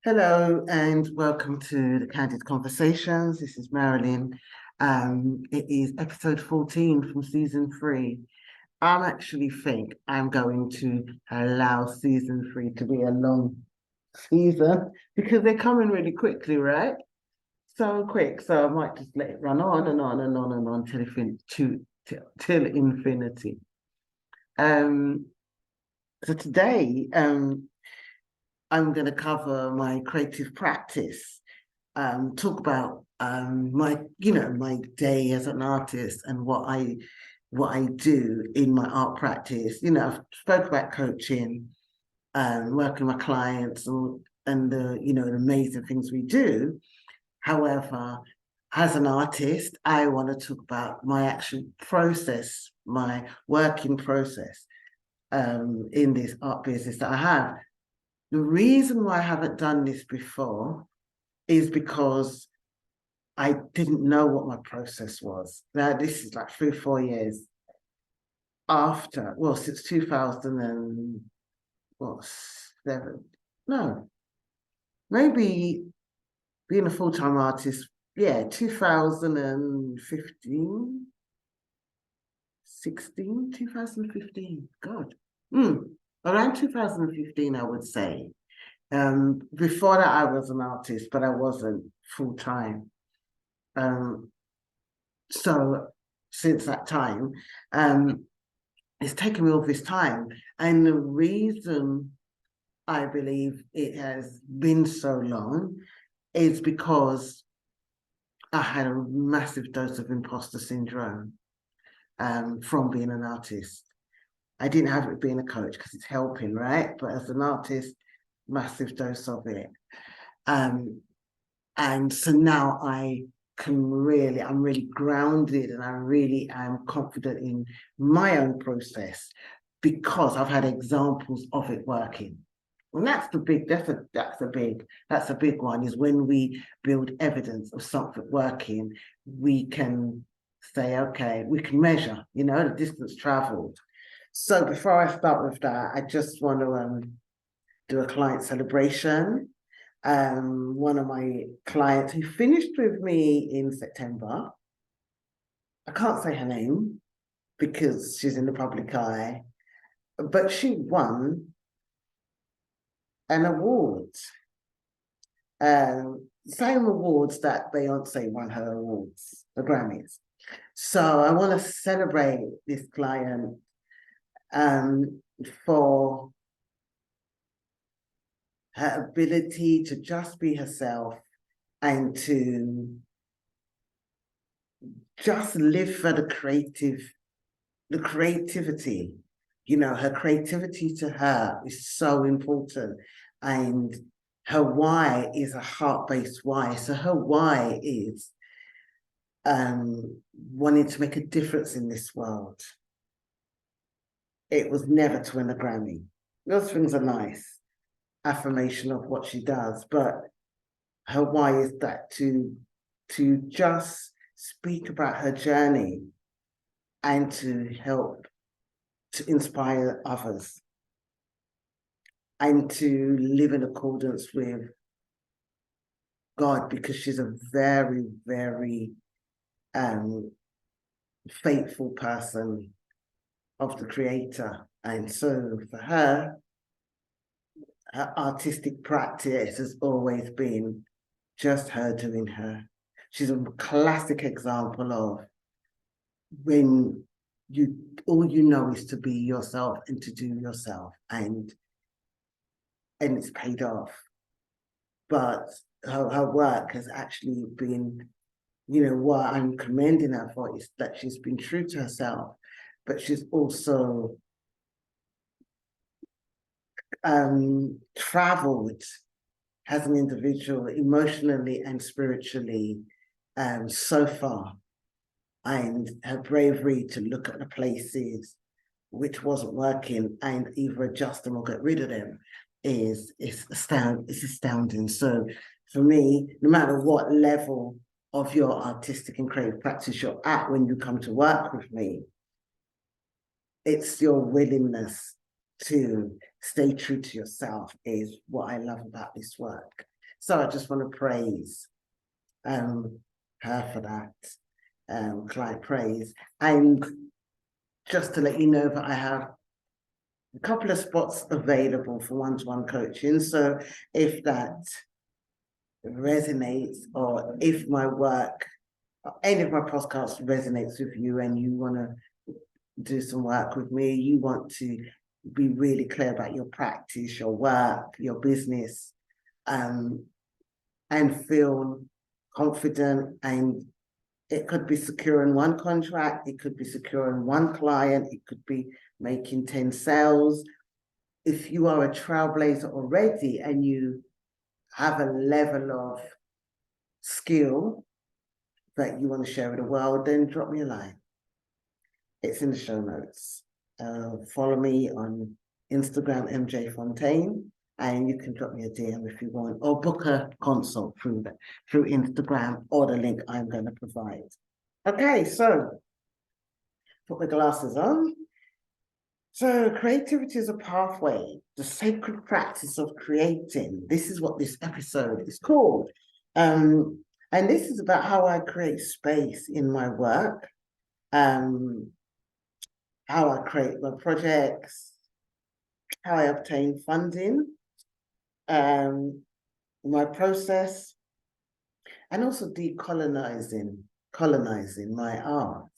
Hello and welcome to the Candid Conversations. This is Marilyn. It is episode 14 from season 3. I actually think I'm going to allow season 3 to be a long season because they're coming really quickly, right? So quick. So I might just let it run on and on and on and on till infinity. Um, so today, I'm going to cover my creative practice, talk about my day as an artist and what I do in my art practice. I've spoke about coaching, working with my clients, and the amazing things we do. However, as an artist, I want to talk about my actual process, my working process, in this art business that I have. The reason why I haven't done this before is because I didn't know what my process was. Now, this is like 3 or 4 years after, well, since 2000 and what, seven? No, maybe being a full-time artist, yeah, 2015, 16, 2015, God. Around 2015, I would say. Before that, I was an artist, but I wasn't full-time. So since that time, it's taken me all this time. And the reason I believe it has been so long is because I had a massive dose of imposter syndrome from being an artist. I didn't have it being a coach because it's helping, right? But as an artist, massive dose of it. And so now I'm really grounded and I really am confident in my own process because I've had examples of it working. And that's a big one, is when we build evidence of something working, we can say, okay, we can measure, the distance traveled. So before I start with that, I just want to do a client celebration. One of my clients who finished with me in September, I can't say her name because she's in the public eye, but she won an award. Same awards that Beyonce won her awards, the Grammys. So I want to celebrate this client for her ability to just be herself and to just live for the creativity. Her creativity to her is so important. And her why is a heart-based why. So her why is wanting to make a difference in this world. It was never to win a Grammy. Those things are nice, affirmation of what she does, but her why is that to just speak about her journey and to help to inspire others and to live in accordance with God, because she's a very, very faithful person of the Creator. And so for her artistic practice has always been just her doing her. She's a classic example of when all you know is to be yourself and to do yourself, and it's paid off. But her work has actually been, what I'm commending her for is that she's been true to herself, but she's also traveled as an individual emotionally and spiritually so far. And her bravery to look at the places which wasn't working and either adjust them or get rid of them is astounding. So for me, no matter what level of your artistic and creative practice you're at when you come to work with me, it's your willingness to stay true to yourself is what I love about this work. So I just want to praise her for that, client praise. And just to let you know that I have a couple of spots available for one-to-one coaching. So if that resonates, or if my work, any of my podcasts resonates with you and you want to do some work with me, you want to be really clear about your practice, your work, your business, and feel confident, and it could be securing one contract, it could be securing one client, it could be making 10 sales. If you are a trailblazer already and you have a level of skill that you want to share with the world, then drop me a line. It's in the show notes. Follow me on Instagram, MJ Fontaine, and you can drop me a DM if you want, or book a consult through Instagram or the link I'm going to provide. Okay, so put my glasses on. So creativity is a pathway, the sacred practice of creating. This is what this episode is called. And this is about how I create space in my work, how I create my projects, how I obtain funding, my process, and also colonizing my art.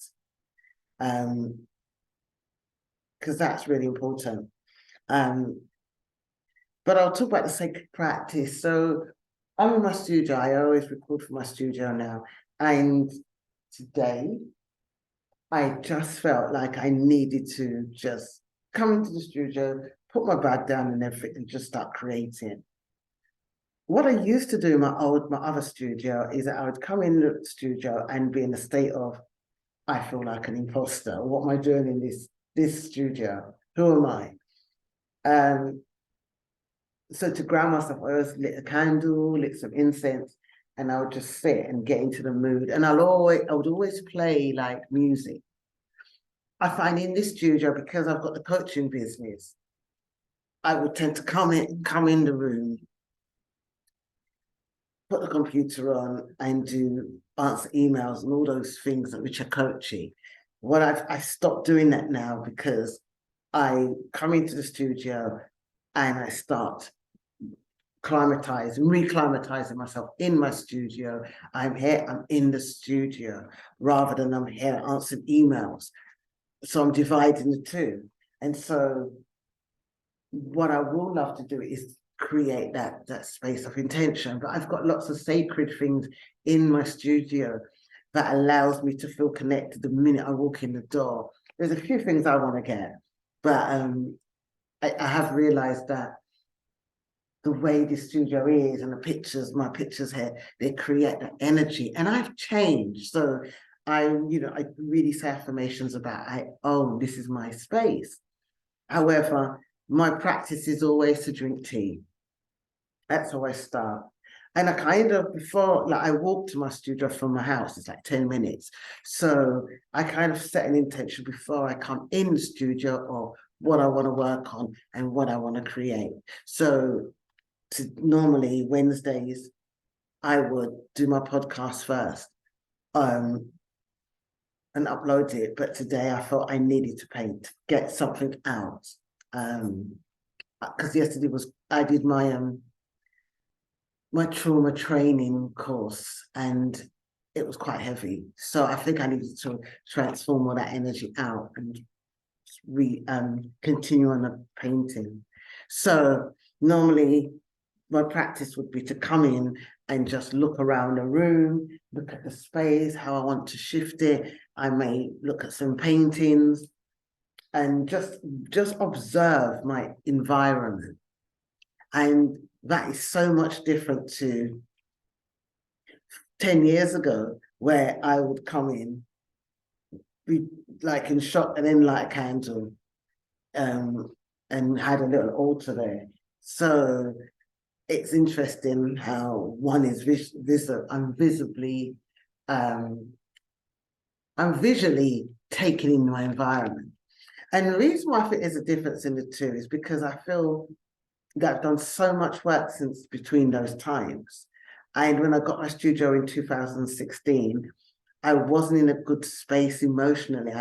Because that's really important. But I'll talk about the sacred practice. So I'm in my studio. I always record from my studio now. And today, I just felt like I needed to just come into the studio, put my bag down and everything, and just start creating. What I used to do in my other studio is that I would come in the studio and be in a state of, I feel like an imposter. What am I doing in this studio? Who am I? So to ground myself, I always lit a candle, lit some incense, and I would just sit and get into the mood. And I would always play like music. I find in this studio, because I've got the coaching business, I would tend to come in the room, put the computer on, and answer emails and all those things which are coaching. I stopped doing that now, because I come into the studio and I start reclimatizing myself in my studio. I'm here, I'm in the studio, rather than I'm here answering emails. So I'm dividing the two. And so what I will love to do is create that space of intention. But I've got lots of sacred things in my studio that allows me to feel connected the minute I walk in the door. There's a few things I want to get, but I have realized that the way the studio is and my pictures here, they create that energy. And I've changed. So I really say affirmations about, this is my space. However, my practice is always to drink tea. That's how I start. And I before, like, I walk to my studio from my house, it's like 10 minutes. So I kind of set an intention before I come in the studio of what I want to work on and what I want to create. So normally Wednesdays, I would do my podcast first and upload it. But today I thought I needed to paint, get something out. Because yesterday I did my trauma training course, and it was quite heavy. So I think I needed to transform all that energy out and continue on the painting. So normally my practice would be to come in and just look around the room, look at the space, how I want to shift it. I may look at some paintings and just observe my environment. And that is so much different to 10 years ago, where I would come in, be like in shock, and then light a candle, and had a little altar there. So it's interesting how one is I'm visually taken in my environment. And the reason why I think there's a difference in the two is because I feel that I've done so much work since between those times. And when I got my studio in 2016, I wasn't in a good space emotionally.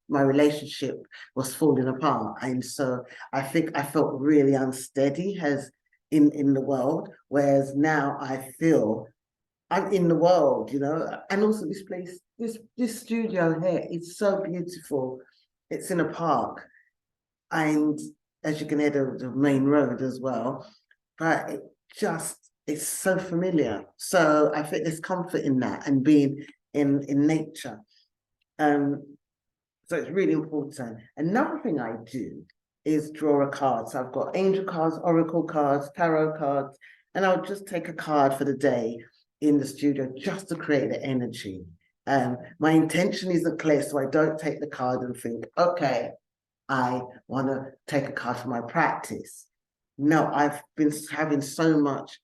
My relationship was falling apart. And so I think I felt really unsteady as in the world. Whereas now I feel I'm in the world, you know, and also this place, this studio here, it's so beautiful. It's in a park, and as you can hear the main road as well, but it's so familiar. So I think there's comfort in that and being in nature. Um, so it's really important. Another thing I do is draw a card. So I've got angel cards, oracle cards, tarot cards, and I'll just take a card for the day in the studio just to create the energy. My intention isn't clear, so I don't take the card and think, okay, I want to take a card for my practice. No, I've been having so much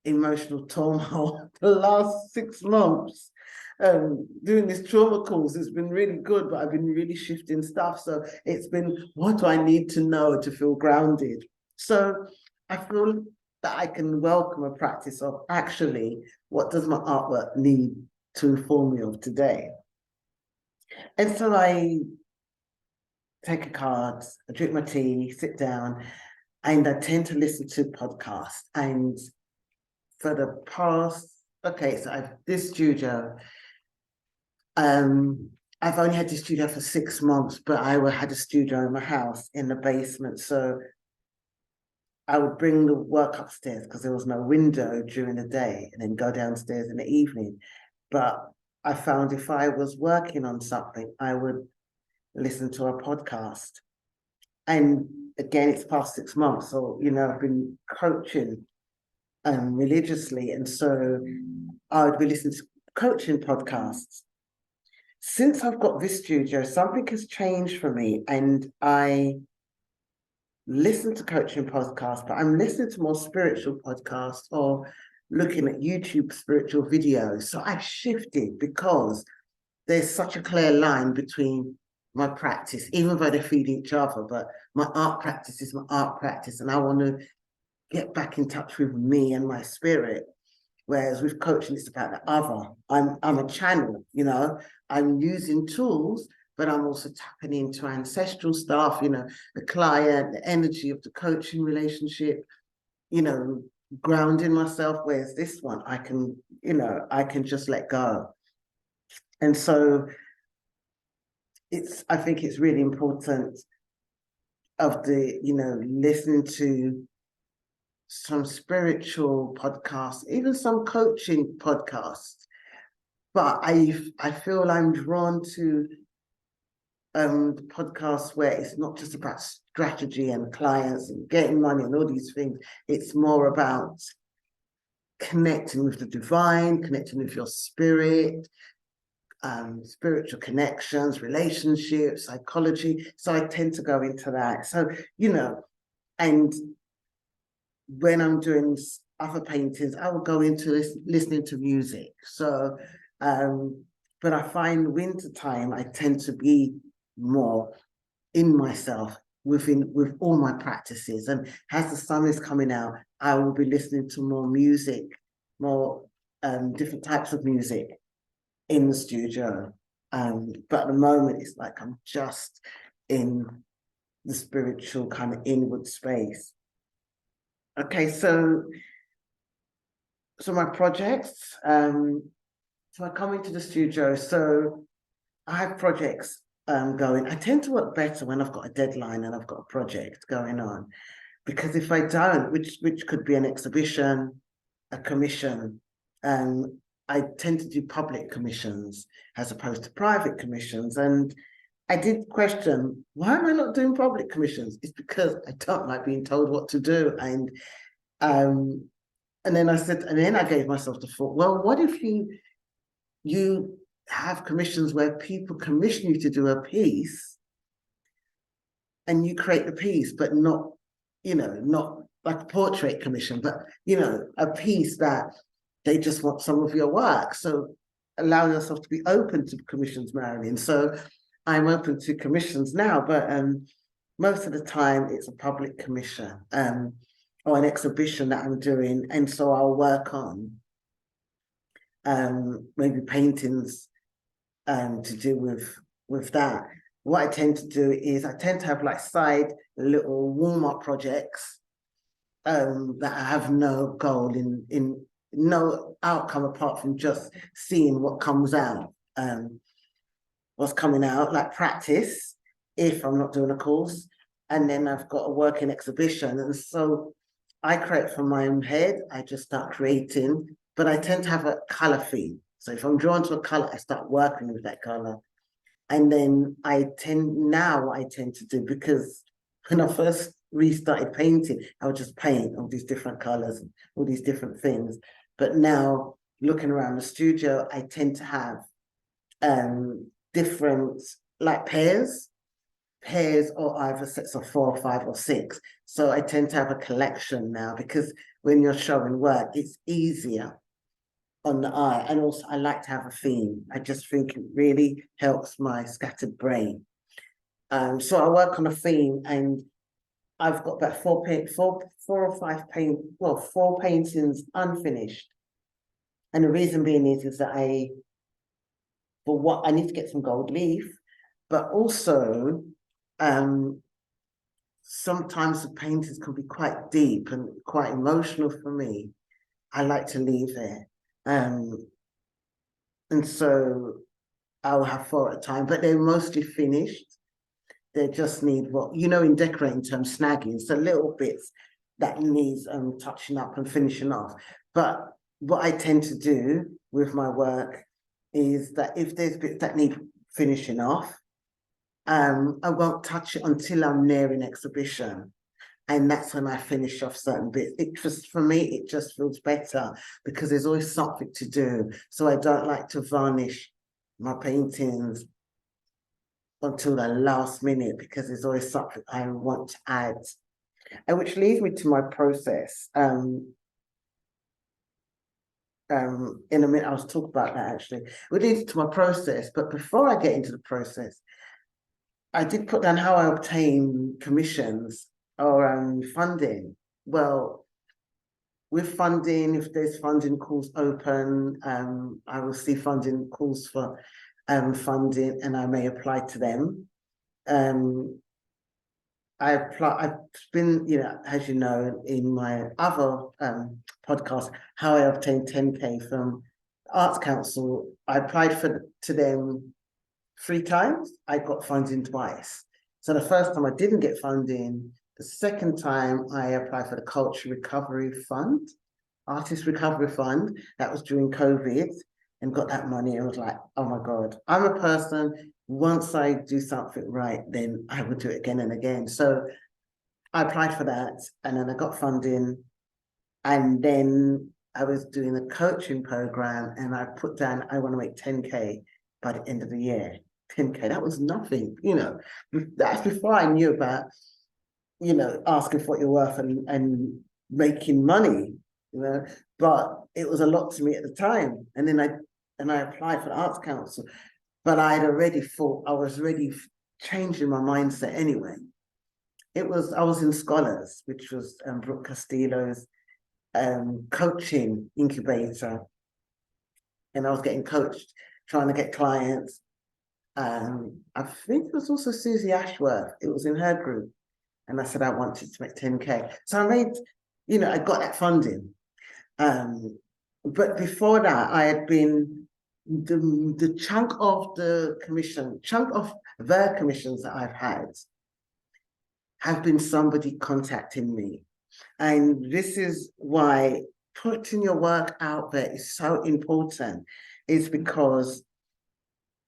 emotional turmoil the last 6 months. Doing this trauma course, it's been really good, but I've been really shifting stuff. So it's been, what do I need to know to feel grounded? So I feel that I can welcome a practice of actually, what does my artwork need to inform me of today? And so I take a card, I drink my tea, sit down, and I tend to listen to podcasts. And for the past, okay, so I've this studio, I've only had this studio for 6 months, but I had a studio in my house in the basement. So I would bring the work upstairs because there was no window during the day and then go downstairs in the evening. But I found if I was working on something, I would listen to a podcast. And again, it's past 6 months. So, you know, I've been coaching religiously. And so I would be listening to coaching podcasts. Since I've got this studio, something has changed for me, and I listen to coaching podcasts, but I'm listening to more spiritual podcasts or looking at YouTube spiritual videos. So I've shifted because there's such a clear line between my practice, even though they feed each other, but my art practice is my art practice, and I want to get back in touch with me and my spirit. Whereas with coaching, it's about the other. I'm a channel, you know, I'm using tools, but I'm also tapping into ancestral stuff, you know, the client, the energy of the coaching relationship, you know, grounding myself. Whereas this one, I can, you know, I can just let go. And so I think it's really important of the, you know, listening to some spiritual podcasts, even some coaching podcasts. But I feel I'm drawn to podcasts where it's not just about strategy and clients and getting money and all these things. It's more about connecting with the divine, connecting with your spirit, spiritual connections, relationships, psychology. So I tend to go into that. So, you know, and when I'm doing other paintings, I will go into listening to music. So, but I find winter time, I tend to be more in myself with all my practices. And as the sun is coming out, I will be listening to more music, more different types of music in the studio. But at the moment, it's like I'm just in the spiritual kind of inward space. Okay, so my projects. So I come into the studio. So I have projects going. I tend to work better when I've got a deadline and I've got a project going on, because if I don't, which could be an exhibition, a commission, I tend to do public commissions as opposed to private commissions. And I did question, why am I not doing public commissions? It's because I don't like being told what to do. Um, and then I gave myself the thought, well, what if you have commissions where people commission you to do a piece and you create the piece, but not, you know, not like a portrait commission, but, you know, a piece that they just want some of your work. So allow yourself to be open to commissions, Marilyn. So I'm open to commissions now, but most of the time it's a public commission or an exhibition that I'm doing, and so I'll work on maybe paintings to do with that. What I tend to do is I tend to have like side little warm-up projects that I have no goal in no outcome apart from just seeing what comes out, what's coming out, like practice if I'm not doing a course. And then I've got a working exhibition. And so I create from my own head, I just start creating, but I tend to have a color theme. So if I'm drawn to a color, I start working with that color. And then I tend to do, because when I first restarted painting, I would just paint all these different colors, all these different things. But now looking around the studio, I tend to have different like pairs or either sets of 4 or 5 or 6. So I tend to have a collection now, because when you're showing work, it's easier on the eye. And also I like to have a theme. I just think it really helps my scattered brain. So I work on a theme, and I've got about 4 or 5 4 paintings unfinished. And the reason being is that for what I need to get some gold leaf, but also sometimes the paintings can be quite deep and quite emotional for me. I like to leave there. And so I'll have 4 at a time, but they're mostly finished. They just need in decorating terms, snagging, so little bits that needs touching up and finishing off. But what I tend to do with my work is that if there's bits that need finishing off, I won't touch it until I'm near an exhibition. And that's when I finish off certain bits. For me, it just feels better because there's always something to do. So I don't like to varnish my paintings until the last minute, because there's always something I want to add. And which leads me to my process. In a minute, I'll talk about that actually. Which leads to my process, but before I get into the process, I did put down how I obtain commissions or funding. Well, with funding, if there's funding calls open, I will see funding calls for funding, and I may apply to them. I've been, as you know, in my other podcast, how I obtained 10K from Arts Council. I applied to them 3 times. I got funding twice. So the first time I didn't get funding. The second time I applied for the Culture Recovery Fund, Artist Recovery Fund. That was during COVID, and got that money. And was like, oh my God, I'm a person, once I do something right, then I would do it again and again. So I applied for that, and then I got funding. And then I was doing a coaching program, and I put down, I want to make 10K by the end of the year. 10K, that was nothing, That's before I knew about, asking for what you're worth and making money, But it was a lot to me at the time. And then I applied for the Arts Council, but I was already changing my mindset anyway. I was in Scholars, which was Brooke Castillo's coaching incubator, and I was getting coached, trying to get clients. I think it was also Susie Ashworth. It was in her group, and I said I wanted to make 10K. So I made, I got that funding. But before that, I had been the chunk of the commissions that I've had have been somebody contacting me. And this is why putting your work out there is so important, is because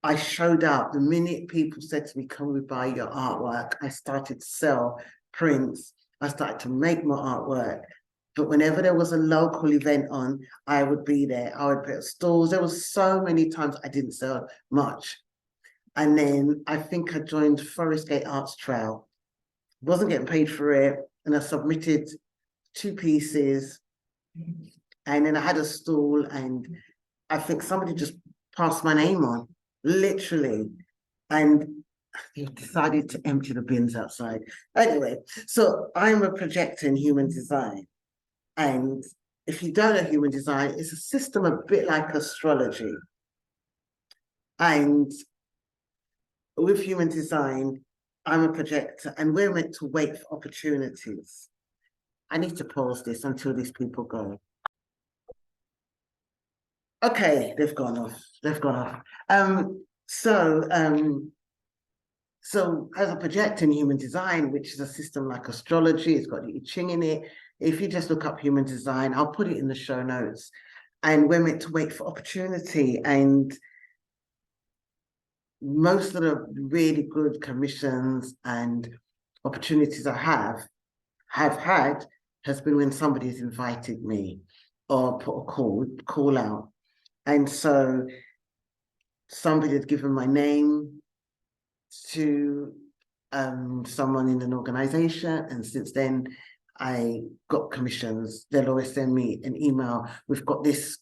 I showed up. The minute people said to me, can we buy your artwork? I started to sell prints. I started to make my artwork. But whenever there was a local event on, I would be there. I would put stalls. There was so many times I didn't sell much. And then I think I joined Forest Gate Arts Trail. Wasn't getting paid for it. And I submitted 2 pieces. And then I had a stall, and I think somebody just passed my name on, literally. And you've decided to empty the bins outside. Anyway, so I'm a projector in human design. And if you don't know human design, it's a system a bit like astrology. And with human design, I'm a projector and we're meant to wait for opportunities. I need to pause this until these people go. Okay, they've gone off. They've gone off. So as a projector in human design, which is a system like astrology, it's got the I Ching in it. If you just look up human design, I'll put it in the show notes. And we're meant to wait for opportunity. And most of the really good commissions and opportunities I have had has been when somebody's invited me or put a call out. And so somebody had given my name to someone in an organization, and since then I got commissions. They'll always send me an email. We've got this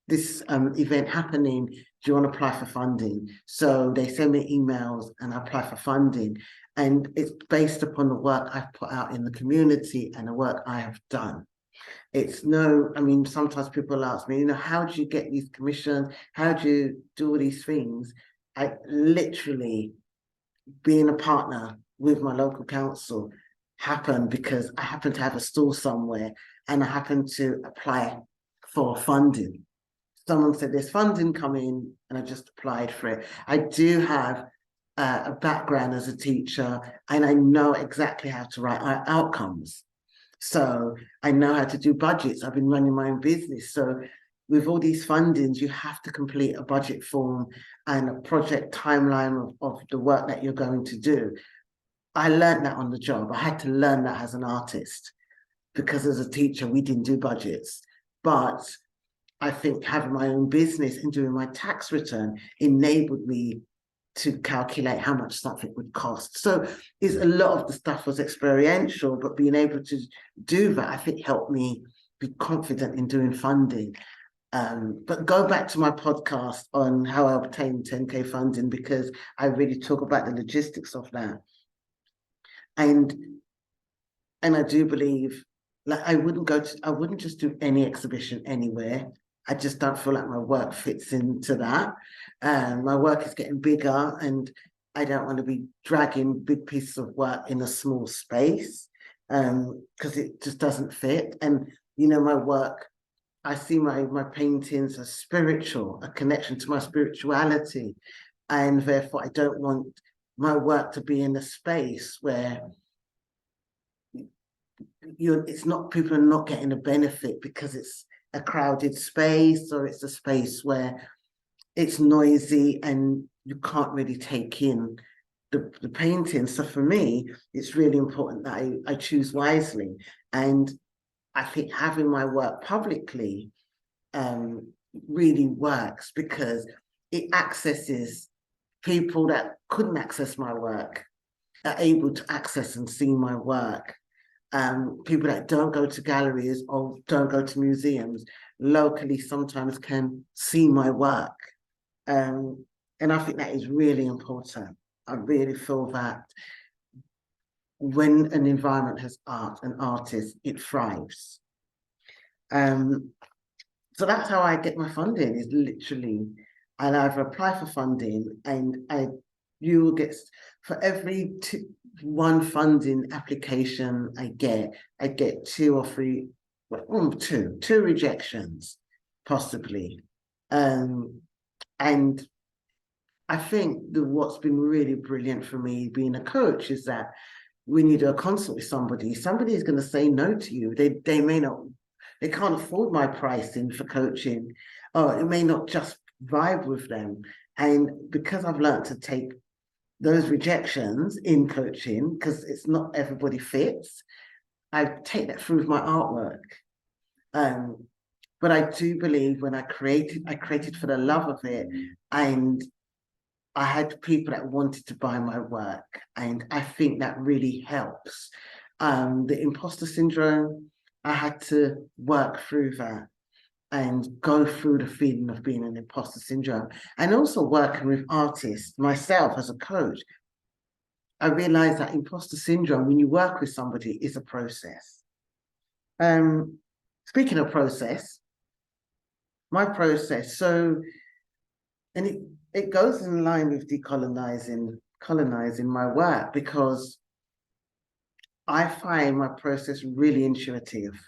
event happening. Do you want to apply for funding? So they send me emails and I apply for funding. And it's based upon the work I've put out in the community and the work I have done. It's no, I mean, sometimes people ask me, how do you get these commissions? How do you do all these things? I literally, being a partner with my local council happened because I happened to have a stall somewhere and I happened to apply for funding. Someone said there's funding coming and I just applied for it. I do have a background as a teacher and I know exactly how to write outcomes. So I know how to do budgets. I've been running my own business. So with all these fundings, you have to complete a budget form and a project timeline of the work that you're going to do. I learned that on the job. I had to learn that as an artist because as a teacher, we didn't do budgets. But I think having my own business and doing my tax return enabled me to calculate how much something would cost. So is a lot of the stuff was experiential, but being able to do that, I think helped me be confident in doing funding. But go back to my podcast on how I obtained 10K funding because I really talk about the logistics of that. And I do believe like I wouldn't just do any exhibition anywhere. I just don't feel like my work fits into that. My work is getting bigger and I don't want to be dragging big pieces of work in a small space because it just doesn't fit. And, my work, I see my paintings as spiritual, a connection to my spirituality. And therefore, I don't want my work to be in a space where it's not, people are not getting a benefit because it's a crowded space or it's a space where it's noisy and you can't really take in the painting. So for me, it's really important that I choose wisely. And I think having my work publicly really works because it accesses people that couldn't access my work, are able to access and see my work. People that don't go to galleries or don't go to museums locally sometimes can see my work. And I think that is really important. I really feel that when an environment has art and artists, it thrives. So that's how I get my funding is literally, I'll either apply for funding and you will get, for every one funding application I get two or three, well, two rejections, possibly. And I think what's been really brilliant for me being a coach is that when you do a consult with somebody is going to say no to you. They may not, they can't afford my pricing for coaching, or it may not just vibe with them. And because I've learned to take those rejections in coaching, because it's not everybody fits, I take that through with my artwork. But I do believe when I created for the love of it, and I had people that wanted to buy my work, and I think that really helps. The imposter syndrome, I had to work through that and go through the feeling of being an imposter syndrome, and also working with artists myself as a coach. I realized that imposter syndrome, when you work with somebody, is a process. Speaking of process, my process, so, and it goes in line with colonizing my work, because I find my process really intuitive.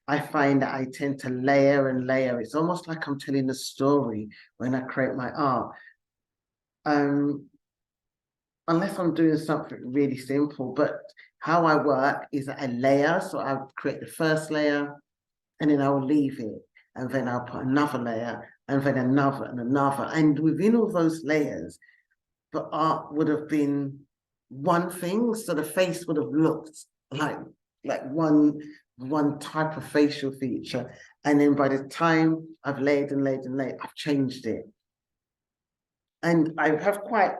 I find that I tend to layer and layer. It's almost like I'm telling a story when I create my art. Um, Unless I'm doing something really simple, but how I work is that I layer. So I'll create the first layer and then I'll leave it. And then I'll put another layer and then another and another. And within all those layers, the art would have been one thing. So the face would have looked like like one type of facial feature. And then by the time I've laid and laid and laid, I've changed it. And I have quite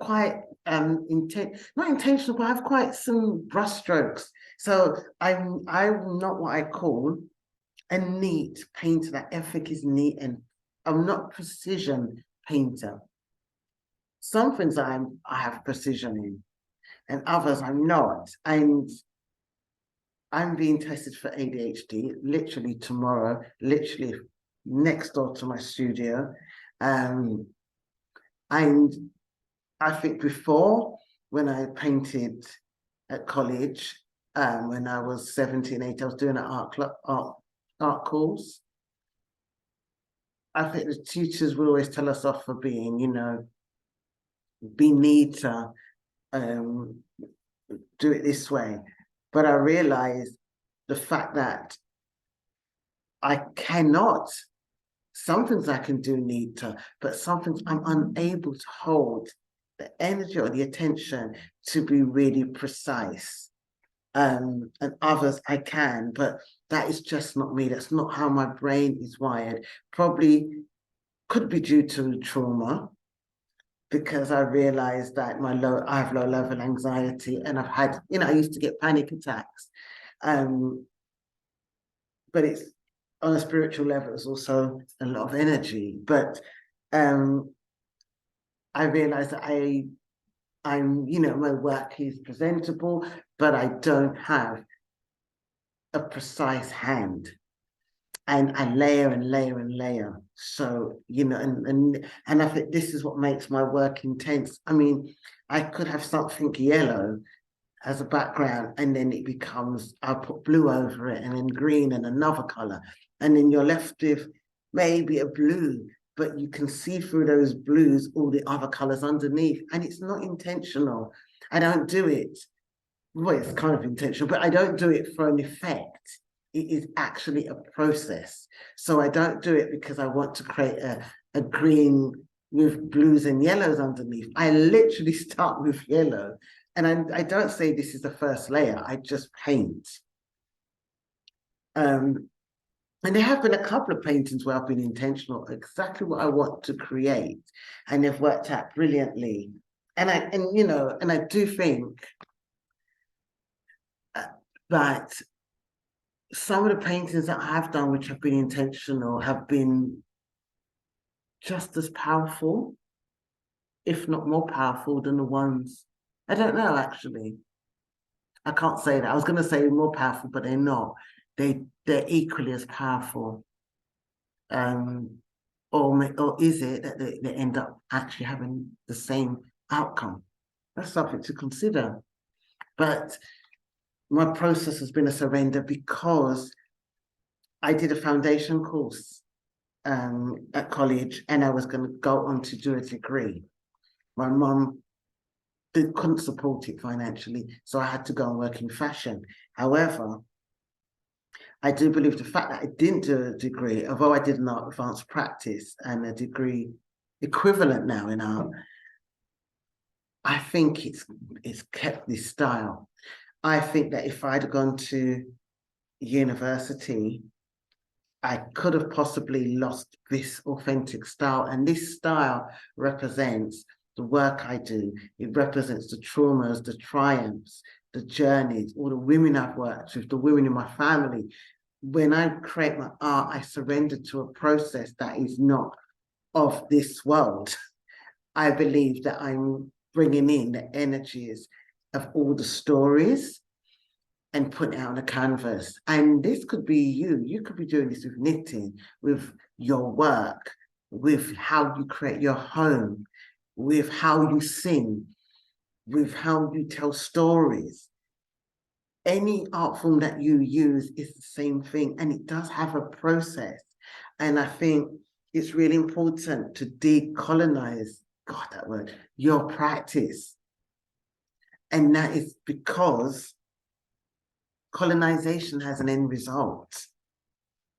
not intentional, but I have quite some brush strokes. So I'm not what I call a neat painter. That ethic is neat, and I'm not precision painter. Some things I have precision in, and others I'm not. And I'm being tested for ADHD literally tomorrow, literally next door to my studio. And I think before, when I painted at college, when I was 17, 18, I was doing an art course. I think the teachers would always tell us off for being, be neater, um, do it this way. But I realized the fact that I cannot, some things I can do neater, but some things I'm unable to hold the energy or the attention to be really precise. And others I can, but that is just not me. That's not how my brain is wired. Probably could be due to trauma, because I realized that I have low level anxiety, and I've had, I used to get panic attacks. But it's on a spiritual level, it's also a lot of energy. But I realized that my work is presentable, but I don't have a precise hand. And I layer and layer and layer. So, and I think this is what makes my work intense. I mean, I could have something yellow as a background, and then it becomes, I'll put blue over it, and then green and another color. And then you're left with maybe a blue, but you can see through those blues all the other colors underneath. And it's not intentional. I don't do it. Well, it's kind of intentional, but I don't do it for an effect. It is actually a process. So I don't do it because I want to create a green with blues and yellows underneath. I literally start with yellow. And I don't say this is the first layer, I just paint. And there have been a couple of paintings where I've been intentional, exactly what I want to create, and they've worked out brilliantly. And I do think that some of the paintings that I've done, which have been intentional, have been just as powerful, if not more powerful, than the ones. I don't know, actually. I can't say that. I was going to say more powerful, but they're not. They're equally as powerful. Or is it that they end up actually having the same outcome? That's something to consider. But my process has been a surrender, because I did a foundation course at college, and I was going to go on to do a degree. My mum couldn't support it financially, so I had to go and work in fashion. However, I do believe the fact that I didn't do a degree, although I did an art advanced practice and a degree equivalent now in art, I think it's kept this style. I think that if I'd gone to university, I could have possibly lost this authentic style. And this style represents the work I do. It represents the traumas, the triumphs, the journeys, all the women I've worked with, the women in my family. When I create my art, I surrender to a process that is not of this world. I believe that I'm bringing in the energies of all the stories and putting it out on a canvas. And this could be you. You could be doing this with knitting, with your work, with how you create your home, with how you sing, with how you tell stories. Any art form that you use is the same thing, and it does have a process. And I think it's really important to decolonize, God, that word, your practice. And that is because colonization has an end result.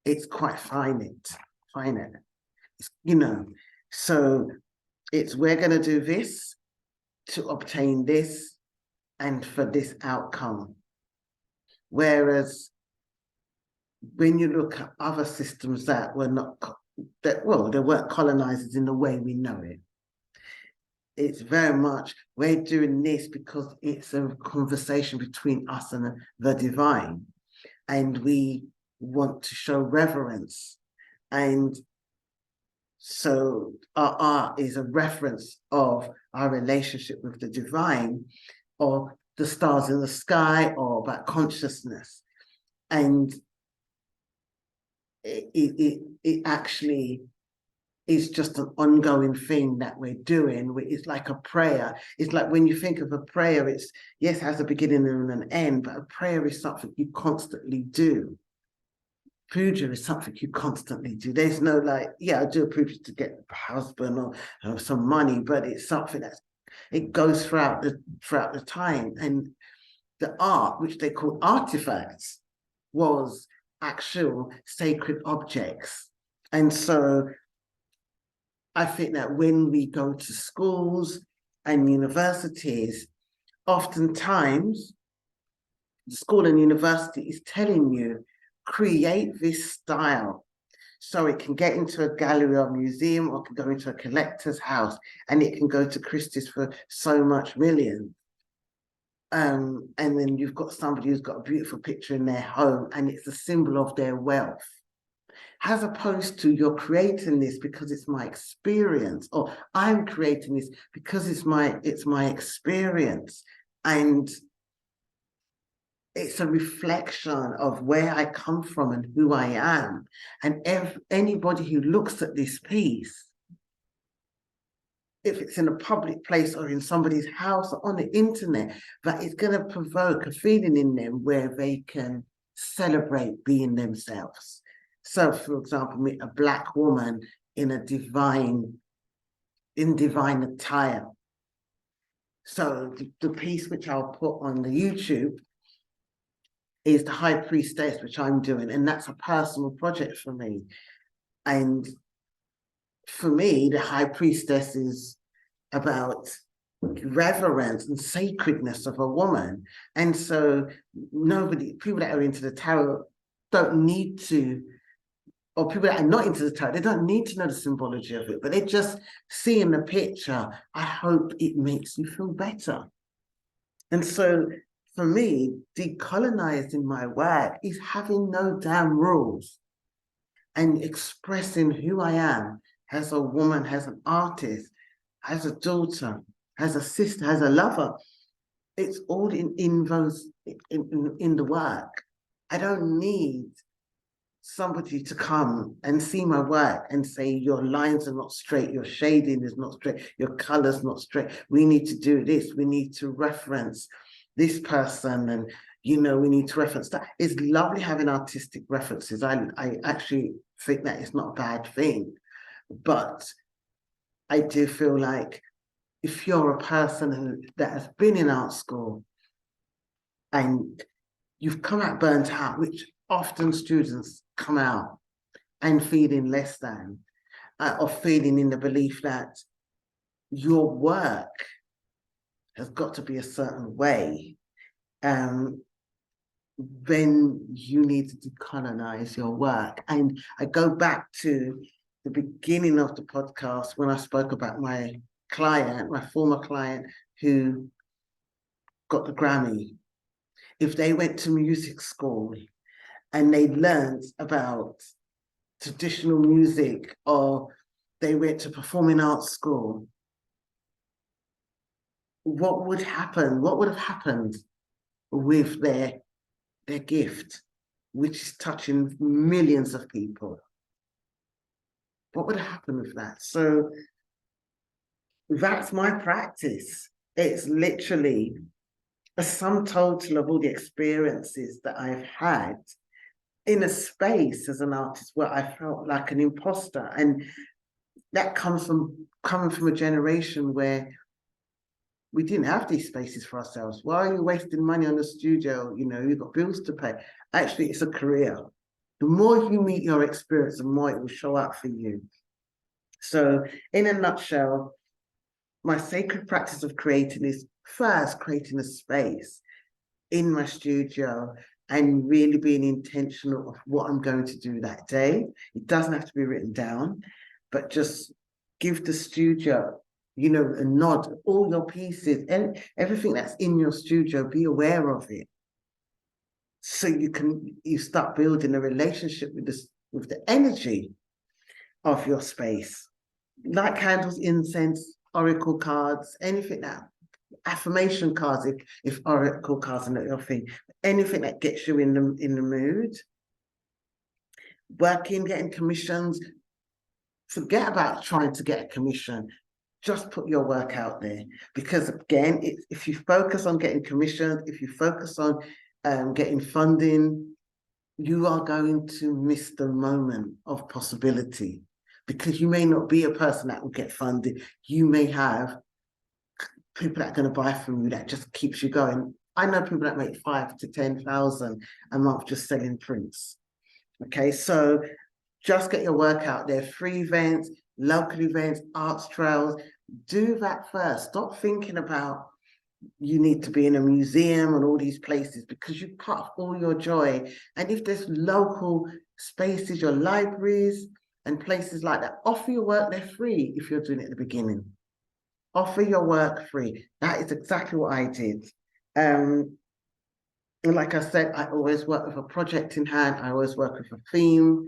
It's quite finite. It's, so it's we're going to do this to obtain this and for this outcome. Whereas when you look at other systems that were not, they weren't colonizers in the way we know it. It's very much, we're doing this because it's a conversation between us and the divine. And we want to show reverence. And so our art is a reference of our relationship with the divine, or the stars in the sky, or about consciousness. And it actually is just an ongoing thing that we're doing. It's like a prayer. It's like when you think of a prayer, it's, yes, it has a beginning and an end, but a prayer is something you constantly do. Puja is something you constantly do. There's no like, yeah, I do a puja to get a husband or some money, but it's something it goes throughout the time. And the art, which they call artifacts, was actual sacred objects. And so I think that when we go to schools and universities, oftentimes the school and university is telling you, create this style so it can get into a gallery or museum, or can go into a collector's house, and it can go to Christie's for so much million. And then you've got somebody who's got a beautiful picture in their home, and it's a symbol of their wealth. As opposed to, you're creating this because it's my experience, or I'm creating this because it's my experience. And it's a reflection of where I come from and who I am. And anybody who looks at this piece, if it's in a public place or in somebody's house or on the internet, that it's going to provoke a feeling in them where they can celebrate being themselves. So, for example, meet a Black woman in divine attire. So the piece which I'll put on the YouTube is the High Priestess, which I'm doing, and that's a personal project for me. And for me, the High Priestess is about reverence and sacredness of a woman. And so people that are into the tarot don't need to, or people that are not into the tarot, they don't need to know the symbology of it, but they just see in the picture, I hope it makes you feel better. And so for me, decolonizing my work is having no damn rules and expressing who I am as a woman, as an artist, as a daughter, as a sister, as a lover. It's all in the work. I don't need somebody to come and see my work and say, your lines are not straight, your shading is not straight, your color's not straight. We need to do this. We need to reference this person, and we need to reference that. It's lovely having artistic references. I actually think that it's not a bad thing, but I do feel like if you're a person that has been in art school and you've come out burnt out, which often students come out and feeling less than, or feeling in the belief that your work has got to be a certain way, then you need to decolonize your work. And I go back to the beginning of the podcast when I spoke about my former client who got the Grammy. If they went to music school and they learned about traditional music, or they went to performing arts school, what would happen? What would have happened with their gift, which is touching millions of people? What would happen with that? So that's my practice. It's literally a sum total of all the experiences that I've had in a space as an artist where I felt like an imposter. And that comes from coming from a generation where we didn't have these spaces for ourselves. Why are you wasting money on a studio? You know, you've got bills to pay. Actually, it's a career. The more you meet your experience, the more it will show up for you. So, in a nutshell, my sacred practice of creating is first creating a space in my studio and really being intentional of what I'm going to do that day. It doesn't have to be written down, but just give the studio, you know, a nod, all your pieces and everything that's in your studio, be aware of it. So you start building a relationship with this, with the energy of your space. Light candles, incense, oracle cards, anything that affirmation cards, if oracle cards are not your thing, anything that gets you in the mood. Working, getting commissions. Forget about trying to get a commission. Just put your work out there, because again, if you focus on getting commissioned, if you focus on getting funding, you are going to miss the moment of possibility, because you may not be a person that will get funded. You may have people that are going to buy from you that just keeps you going. I know people that make 5 to 10,000 a month just selling prints. Okay, so just get your work out there. Free events, local events, arts trails. Do that first. Stop thinking about you need to be in a museum and all these places, because you cut off all your joy. And if there's local spaces, your libraries and places like that, offer your work, they're free if you're doing it at the beginning. Offer your work free. That is exactly what I did. And like I said, I always work with a project in hand. I always work with a theme.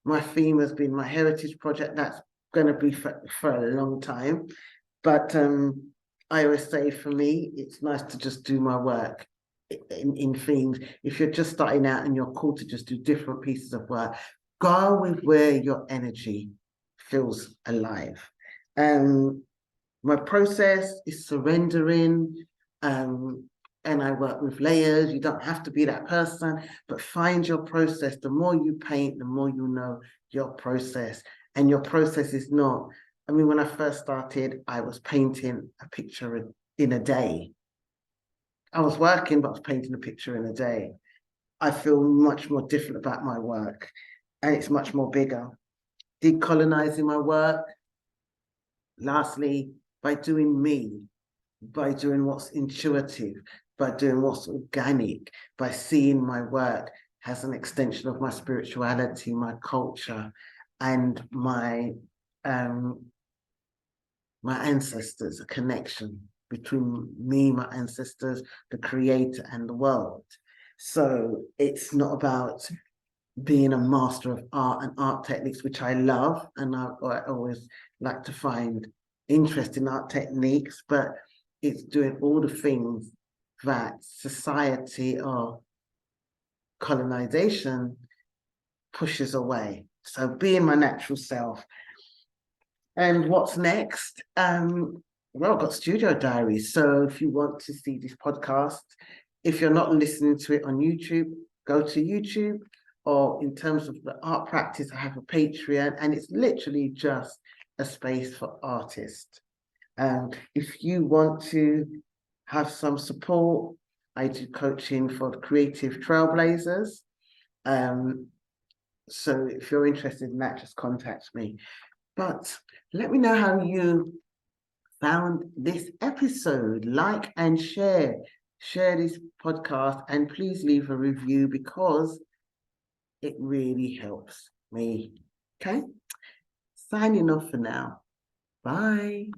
My theme has been my heritage project. That's going to be for a long time. But I always say, for me, it's nice to just do my work in themes. If you're just starting out and you're called to just do different pieces of work, go with where your energy feels alive. My process is surrendering, and I work with layers. You don't have to be that person, but find your process. The more you paint, the more you know your process. And your process is not, I mean, when I first started, I was painting a picture in a day. I was working, but I was painting a picture in a day. I feel much more different about my work, and it's much more bigger. Decolonizing my work, lastly, by doing me, by doing what's intuitive, by doing what's organic, by seeing my work as an extension of my spirituality, my culture, and my ancestors, a connection between me, my ancestors, the creator, and the world. So it's not about being a master of art and art techniques, which I love, and I always like to find interesting art techniques, but it's doing all the things that society or colonization pushes away. So being my natural self. And what's next? Well, I've got studio diaries. So if you want to see this podcast, if you're not listening to it on YouTube, go to YouTube. Or in terms of the art practice, I have a Patreon, and it's literally just a space for artists. If you want to have some support, I do coaching for the creative trailblazers. So if you're interested in that, just contact me. But let me know how you found this episode. Like and share. Share this podcast, and please leave a review, because it really helps me. Okay? Signing off for now. Bye.